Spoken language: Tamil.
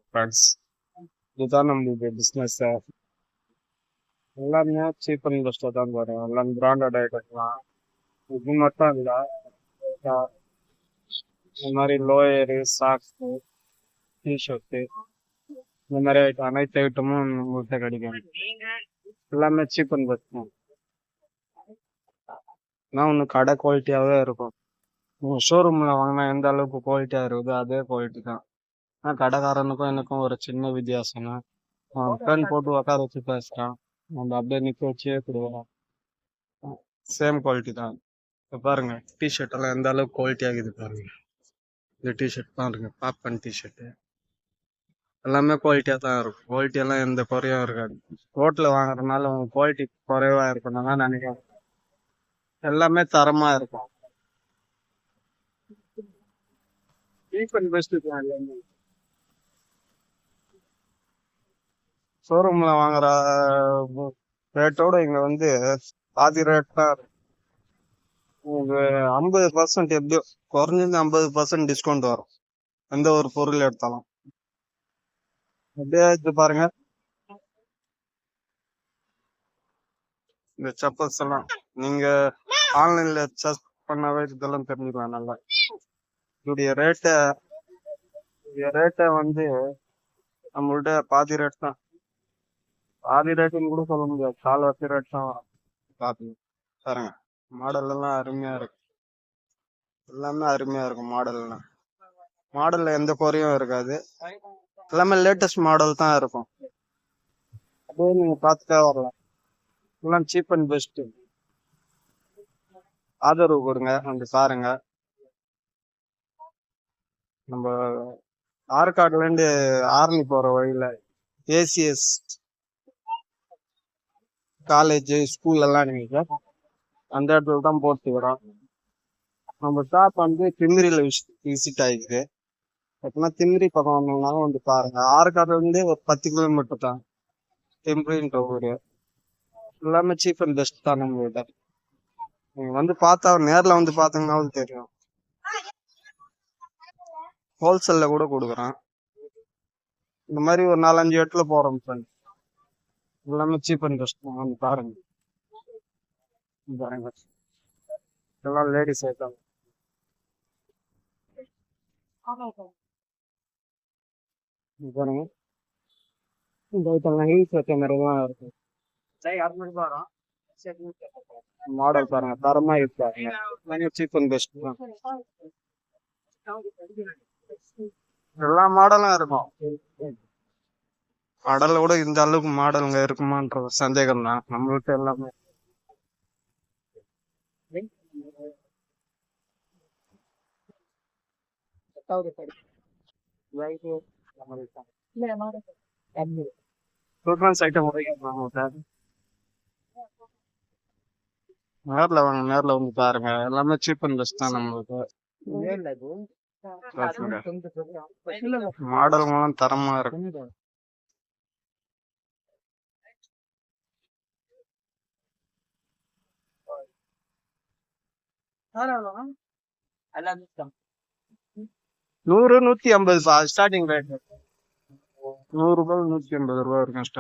ஃப்ரெண்ட்ஸ். இதுதான் நம்மளுடைய பிஸ்னஸ். எல்லாமே சீப் அண்ட் பெஸ்ட்டாக தான் வரும். எல்லாம் பிராண்டட் ஐட்டம்லாம். இது மட்டும் இல்லை, இந்த மாதிரி லோயரு, சாக்ஸு, டிஷர்ட்டு, இந்த மாதிரி ஐட்டம் அனைத்து ஐட்டமும் உங்கள்கிட்ட கிடைக்கும். எல்லாமே சீப் அண்ட் பெஸ்ட் தான். ஆனால் ஒன்று கடை குவாலிட்டியாகவே இருக்கும். நீங்கள் ஷோரூமில் வாங்கினா எந்த அளவுக்கு குவாலிட்டியாக இருக்குதோ அதே குவாலிட்டி தான். ஆனால் கடைக்காரனுக்கும் எனக்கும் ஒரு சின்ன வித்தியாசம் தான். ஃபேன் போட்டு உட்கார வச்சு பேசுகிறான், நம்ம அப்படியே நிற்க வச்சே கொடுக்குறோம். சேம் குவாலிட்டி தான். இப்போ பாருங்க, டிஷர்ட் எல்லாம் எந்த அளவுக்கு குவாலிட்டி ஆகுது பாருங்க. இந்த டிஷர்ட் பாருங்க, பாப்கார்ன் டிஷர்ட்டு எல்லாமே குவாலிட்டியாக தான் இருக்கும். குவாலிட்டியெல்லாம் எந்த குறையும் இருக்காது. ரோட்டில் வாங்குறதுனால உங்க குவாலிட்டி குறைவாக இருக்கணும் தான் நினைக்கிறேன். எல்லாமே தரமாக இருக்கும். சீப் அண்ட் பெஸ்ட் தான் எல்லாமே. ஷோரூம்ல வாங்குற ரேட்டோட இங்க வந்து பாதி ரேட் தான் இருக்கும். உங்களுக்கு 50% எப்படியோ குறைஞ்சது 50% டிஸ்கவுண்ட் வரும் எந்த ஒரு பொருள் எடுத்தாலும். அப்படியே இது பாருங்க, இந்த செப்பல்ஸ் எல்லாம் நீங்க ஆன்லைன்ல சர்ச் பண்ணாவே இதெல்லாம் தெரிஞ்சுக்கலாம் நல்லா. இதோடைய ரேட்டை வந்து நம்மள்ட்ட பாதி ரேட் தான். பாதி ரேட்டுன்னு கூட சொல்ல முடியாது, கால்வாசி ரேட் தான் வரும். பாத்துங்க பாருங்க, மாடல் எல்லாம் அருமையா இருக்கு. எல்லாமே அருமையா இருக்கும். மாடல்ல எந்த குறையும் இருக்காது. எல்லாமே லேட்டஸ்ட் மாடல் தான் இருக்கும். அப்படியே நீங்க பார்த்துட்டே வரலாம். எல்லாம் சீப் அண்ட் பெஸ்ட். ஆதரவு கொடுங்க, வந்து பாருங்க. நம்ம ஆற்காடுல இருந்து ஆரணி போற வழியில ஏசிஎஸ் காலேஜ் ஸ்கூல் எல்லாம் நீங்க அந்த இடத்துல தான் போட்டுக்கிறோம். நம்ம ஷாப் வந்து திமிரியில விசிட் ஆகிக்குது. எப்படின்னா திமிரி பக்கம் வந்தீங்கன்னாலும் வந்து பாருங்க. ஆற்காடுல இருந்து ஒரு 10 கிலோமீட்டர் தான் திமிரின்ற ஊரு. எல்லாமே சீப் அண்ட் பெஸ்ட் தான் நம்மகிட்ட. நீங்க வந்து பார்த்தா, நேர்ல வந்து பாத்தீங்கன்னாலும் தெரியும். ஹோல்சேல்ல கூட கொடுக்குறேன். இந்த மாதிரி ஒரு 4-5 இடத்துல போறோம் ஃப்ரெண்ட். எல்லாமே சீப் அண்ட் பெஸ்ட் தான், வந்து பாருங்க. பாருங்க, இதெல்லாம் லேடிஸ் ஐட்டம். பாருங்க, இந்த ஐட்டம்லாம் ஹீல்ஸ் வச்ச மாதிரி தான் இருக்கும். மாடல் பாருங்க, தரமா இருக்கு பாருங்க. சீப் அண்ட் பெஸ்ட் தான். எல்லா மாடலும் இருக்கும். மாடல கூட இந்த அளவுக்கு மாடலுங்க இருக்குமான்ற சந்தேகம் தான் நம்மள்கிட்ட எல்லாமே. சில்ட்ரன்ஸ் ஐட்டம் நேர்ல வாங்க, நேர்ல வந்து பாருங்க. எல்லாமே சீப் அண்ட் பெஸ்ட் தான் நம்மளுக்கு. மாடல்களும் தரமா இருக்கு. நூறு 150 ஸ்டார்டிங் ரேட். 100 ரூபாய் 150 ரூபாய் இருக்கும்.